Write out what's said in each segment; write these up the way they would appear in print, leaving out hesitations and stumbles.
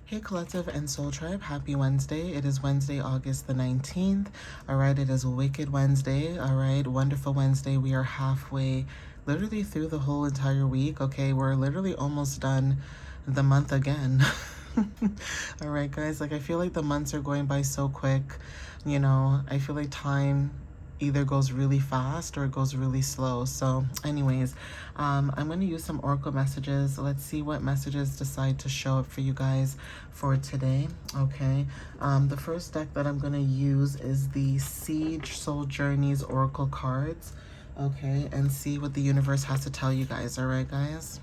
Hey Collective and Soul Tribe, happy Wednesday. It is Wednesday, August the 19th. All right, it is Wicked Wednesday. All right, wonderful Wednesday. We are halfway, literally through the whole entire week. Okay, we're literally almost done the month again. All right, guys, like I feel like the months are going by so quick. You know, I feel like time either goes really fast or it goes really slow. So anyways, I'm going to use some oracle messages. Let's see what messages decide to show up for you guys for today. Okay, the first deck that I'm going to use is the Siege Soul Journeys oracle cards. Okay, and see what the universe has to tell you guys. All right, guys.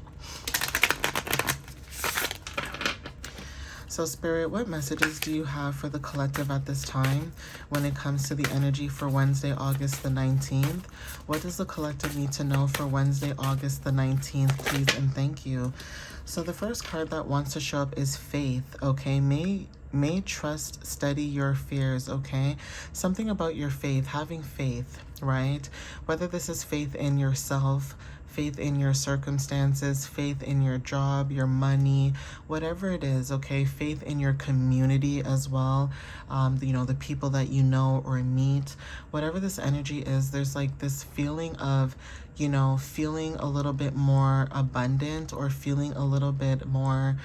So Spirit, what messages do you have for the collective at this time when it comes to the energy for Wednesday, August the 19th? What does the collective need to know for Wednesday, August the 19th, please and thank you? So the first card that wants to show up is Faith, okay? May trust steady your fears, okay? Something about your faith, having faith, right? Whether this is faith in yourself, faith in your circumstances, faith in your job, your money, whatever it is, okay? Faith in your community as well, you know, the people that you know or meet. Whatever this energy is, there's like this feeling of, you know, feeling a little bit more abundant or feeling a little bit more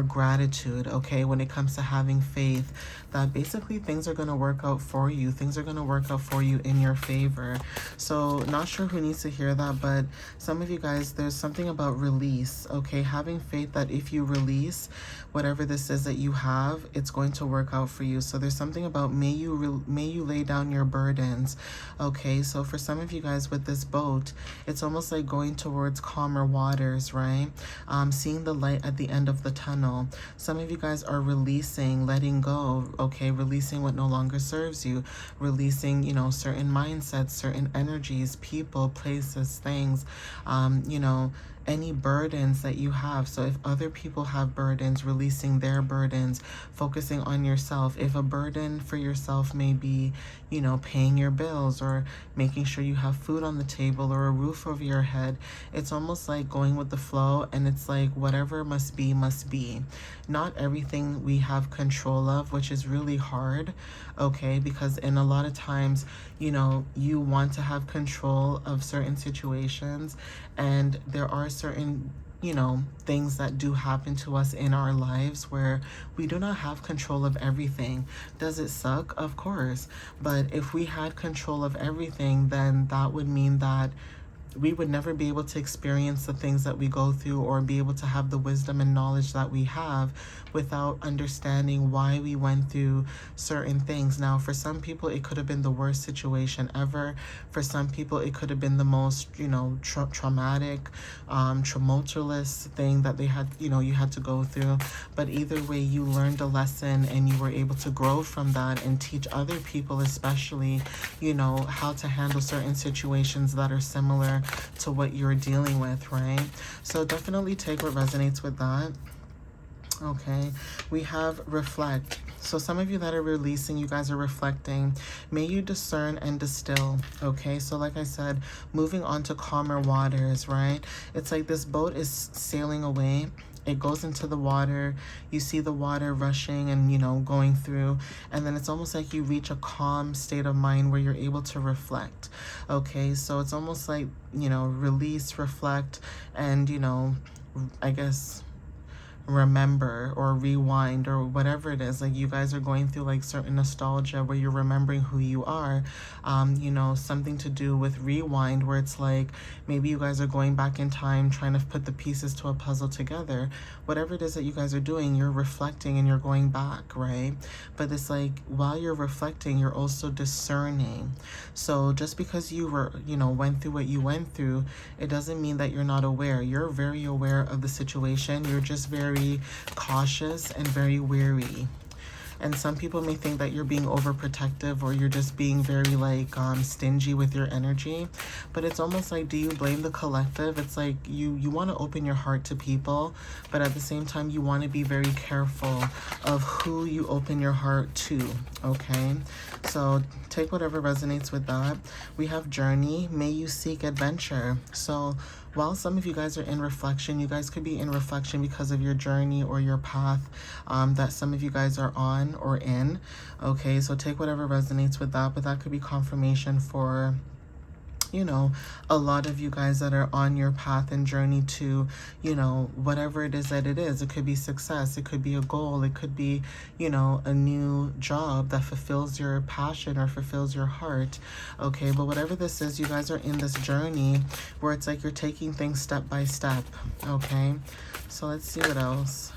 gratitude, okay, when it comes to having faith that basically things are going to work out for you. Things are going to work out for you in your favor. So not sure who needs to hear that, but some of you guys, there's something about release, okay? Having faith that if you release whatever this is that you have, it's going to work out for you. So there's something about may you lay down your burdens, okay? So for some of you guys with this boat, it's almost like going towards calmer waters, right? Seeing the light at the end of the tunnel. Some of you guys are releasing, letting go, okay? Releasing what no longer serves you, releasing, you know, certain mindsets, certain energies, people, places, things, you know, any burdens that you have. So if other people have burdens, releasing their burdens, focusing on yourself. If a burden for yourself may be, you know, paying your bills or making sure you have food on the table or a roof over your head, it's almost like going with the flow, and it's like whatever must be, must be. Not everything we have control of, which is really hard, okay? Because in a lot of times, you know, you want to have control of certain situations, and there are certain, you know, things that do happen to us in our lives where we do not have control of everything. Does it suck? Of course. But if we had control of everything, then that would mean that we would never be able to experience the things that we go through or be able to have the wisdom and knowledge that we have without understanding why we went through certain things. Now, for some people, it could have been the worst situation ever. For some people, it could have been the most, you know, traumatic, tumultuous thing that they had, you know, you had to go through. But either way, you learned a lesson and you were able to grow from that and teach other people, especially, you know, how to handle certain situations that are similar to what you're dealing with, right? So definitely take what resonates with that. Okay, we have reflect. So some of you that are releasing, you guys are reflecting. May you discern and distill, okay? So like I said, moving on to calmer waters, right? It's like this boat is sailing away. It goes into the water, you see the water rushing and, you know, going through, and then it's almost like you reach a calm state of mind where you're able to reflect, okay? So it's almost like, you know, release, reflect, and, you know, I guess remember or rewind or whatever it is. Like you guys are going through like certain nostalgia where you're remembering who you are, you know, something to do with rewind where it's like maybe you guys are going back in time trying to put the pieces to a puzzle together. Whatever it is that you guys are doing, you're reflecting and you're going back, right? But it's like while you're reflecting, you're also discerning. So just because you were, you know, went through what you went through, it doesn't mean that you're not aware. You're very aware of the situation. You're just very cautious and very wary. And some people may think that you're being overprotective or you're just being very like stingy with your energy. But it's almost like, do you blame the collective? It's like you want to open your heart to people, but at the same time you want to be very careful of who you open your heart to, okay? So take whatever resonates with that. We have journey. May you seek adventure. So while some of you guys are in reflection, you guys could be in reflection because of your journey or your path that some of you guys are on or in. Okay, so take whatever resonates with that, but that could be confirmation for, you know, a lot of you guys that are on your path and journey to, you know, whatever it is that it is. It could be success, it could be a goal, it could be, you know, a new job that fulfills your passion or fulfills your heart. Okay, but whatever this is, you guys are in this journey where it's like you're taking things step by step. Okay, so let's see what else.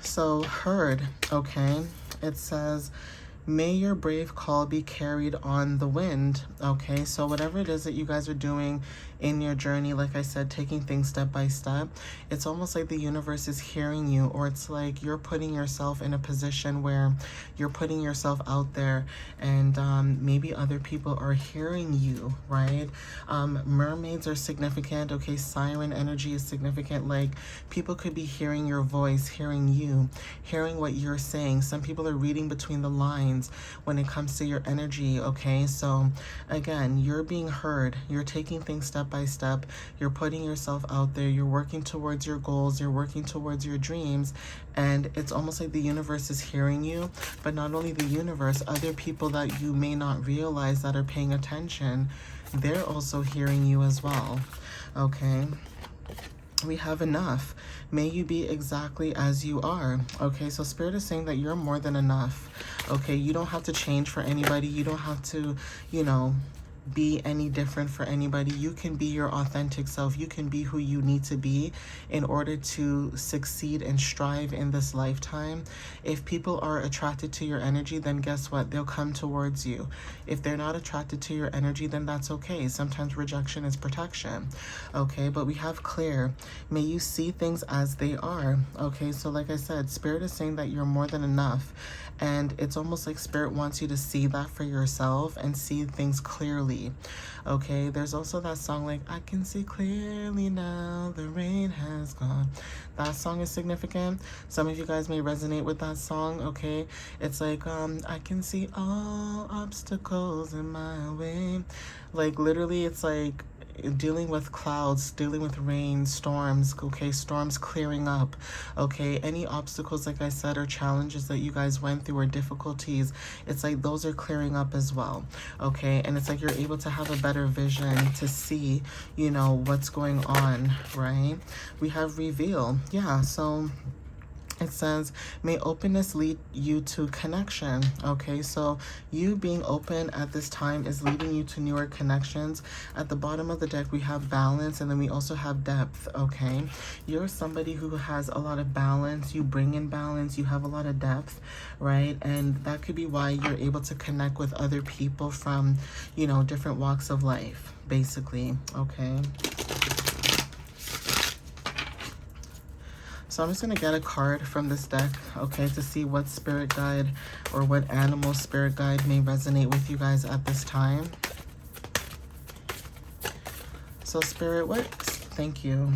So heard, okay, it says, may your brave call be carried on the wind. Okay, so whatever it is that you guys are doing in your journey, like I said, taking things step by step, it's almost like the universe is hearing you, or it's like you're putting yourself in a position where you're putting yourself out there, and maybe other people are hearing you, right? Mermaids are significant. Okay, siren energy is significant. Like, people could be hearing your voice, hearing you, hearing what you're saying. Some people are reading between the lines when it comes to your energy. Okay, so again, you're being heard, you're taking things step by step, you're putting yourself out there, you're working towards your goals, you're working towards your dreams, and it's almost like the universe is hearing you. But not only the universe, other people that you may not realize that are paying attention, they're also hearing you as well. Okay, we have enough. May you be exactly as you are. Okay, so Spirit is saying that you're more than enough. Okay, you don't have to change for anybody. You don't have to, you know, be any different for anybody. You can be your authentic self. You can be who you need to be in order to succeed and strive in this lifetime. If people are attracted to your energy, then guess what? They'll come towards you. If they're not attracted to your energy, then that's okay. Sometimes rejection is protection. Okay, but we have clear. May you see things as they are. Okay, so like I said, Spirit is saying that you're more than enough. And it's almost like Spirit wants you to see that for yourself and see things clearly. Okay, there's also that song like, I can see clearly now, the rain has gone. That song is significant. Some of you guys may resonate with that song. Okay, it's like, I can see all obstacles in my way. Like, literally, it's like dealing with clouds, dealing with rain, storms. Okay, storms clearing up. Okay, any obstacles, like I said, or challenges that you guys went through, or difficulties, it's like those are clearing up as well. Okay, and it's like you're able to have a better vision to see, you know, what's going on, right? We have reveal. Yeah, so it says, may openness lead you to connection. Okay, so you being open at this time is leading you to newer connections. At the bottom of the deck, we have balance, and then we also have depth. Okay, you're somebody who has a lot of balance. You bring in balance. You have a lot of depth, right? And that could be why you're able to connect with other people from, you know, different walks of life, basically. Okay. So I'm just going to get a card from this deck, okay, to see what spirit guide or what animal spirit guide may resonate with you guys at this time. So Spirit, thank you.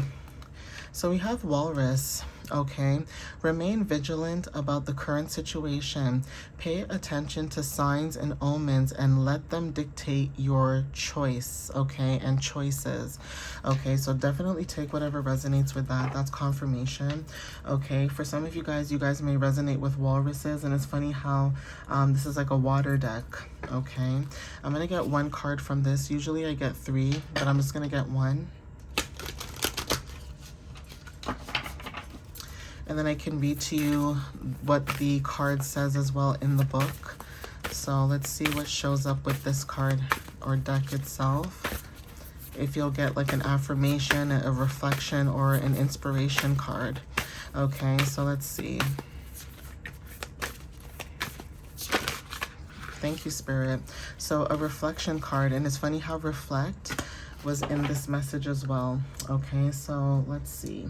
So we have Walrus. Okay, remain vigilant about the current situation. Pay attention to signs and omens and let them dictate your choice, okay, and choices. Okay, so definitely take whatever resonates with that. That's confirmation. Okay, for some of you guys may resonate with walruses, and it's funny how this is like a water deck. Okay, I'm gonna get one card from this. Usually I get 3, but I'm just gonna get 1. And then I can read to you what the card says as well in the book. So let's see what shows up with this card or deck itself. If you'll get like an affirmation, a reflection, or an inspiration card. Okay, so let's see. Thank you, Spirit. So a reflection card, and it's funny how reflect was in this message as well. Okay, so let's see.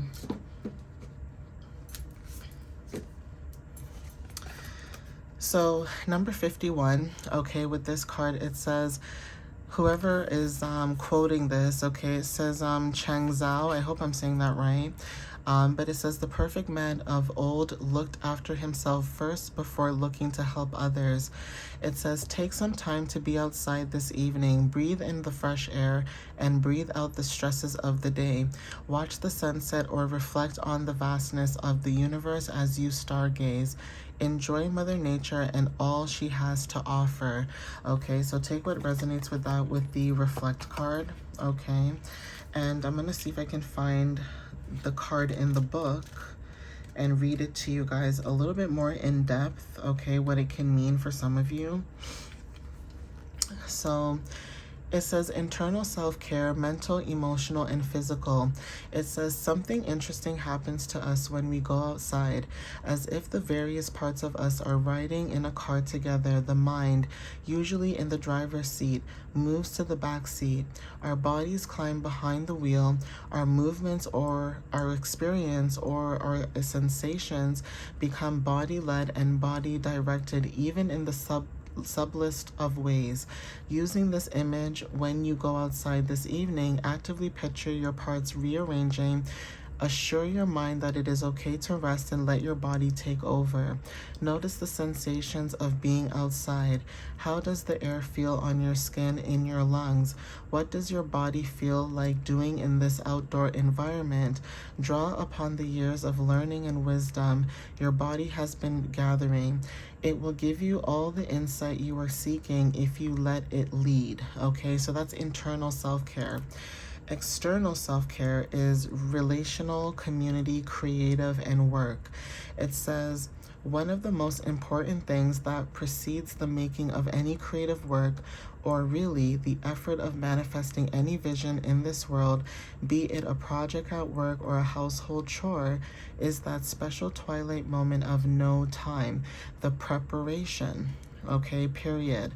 So number 51, okay, with this card, it says, whoever is quoting this, okay, it says Chang Zhao, I hope I'm saying that right. But it says the perfect man of old looked after himself first before looking to help others. It says take some time to be outside this evening, breathe in the fresh air, and breathe out the stresses of the day. Watch the sunset or reflect on the vastness of the universe as you stargaze. Enjoy Mother Nature and all she has to offer. Okay, so take what resonates with that with the reflect card. Okay, and I'm gonna see if I can find the card in the book and read it to you guys a little bit more in depth, okay, what it can mean for some of you. So it says internal self-care, mental, emotional, and physical. It says something interesting happens to us when we go outside, as if the various parts of us are riding in a car together. The mind, usually in the driver's seat, moves to the back seat. Our bodies climb behind the wheel. Our movements or our experience or our sensations become body-led and body-directed, even in the sublist of ways. Using this image, when you go outside this evening, actively picture your parts rearranging. Assure your mind that it is okay to rest and let your body take over. Notice the sensations of being outside. How does the air feel on your skin, in your lungs? What does your body feel like doing in this outdoor environment? Draw upon the years of learning and wisdom your body has been gathering. It will give you all the insight you are seeking if you let it lead. Okay, so that's internal self-care. External self-care is relational, community, creative, and work. It says, one of the most important things that precedes the making of any creative work, or really the effort of manifesting any vision in this world, be it a project at work or a household chore, is that special twilight moment of no time, the preparation, okay, period.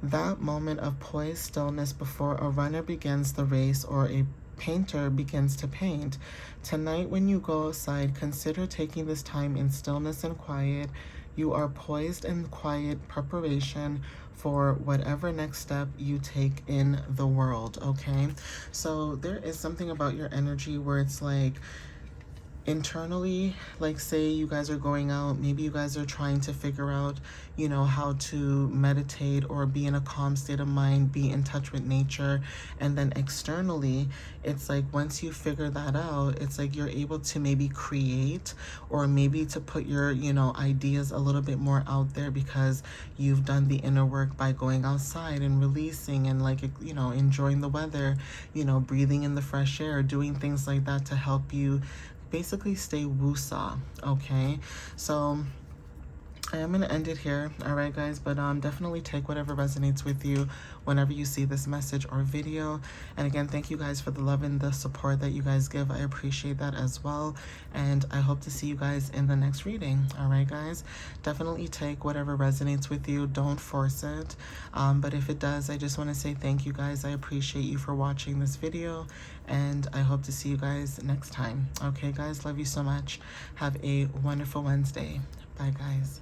That moment of poised stillness before a runner begins the race or a painter begins to paint. Tonight, when you go outside, consider taking this time in stillness and quiet. You are poised in quiet preparation for whatever next step you take in the world, okay? So there is something about your energy where it's like, internally, like say you guys are going out, maybe you guys are trying to figure out, you know, how to meditate or be in a calm state of mind, be in touch with nature. And then externally, it's like once you figure that out, it's like you're able to maybe create or maybe to put your, you know, ideas a little bit more out there because you've done the inner work by going outside and releasing and like, you know, enjoying the weather, you know, breathing in the fresh air, doing things like that to help you basically stay woosah, okay? So I am gonna end it here, all right, guys? But definitely take whatever resonates with you whenever you see this message or video. And again, thank you guys for the love and the support that you guys give. I appreciate that as well. And I hope to see you guys in the next reading, all right, guys? Definitely take whatever resonates with you. Don't force it. But if it does, I just want to say thank you guys. I appreciate you for watching this video. And I hope to see you guys next time. Okay, guys? Love you so much. Have a wonderful Wednesday. Bye, guys.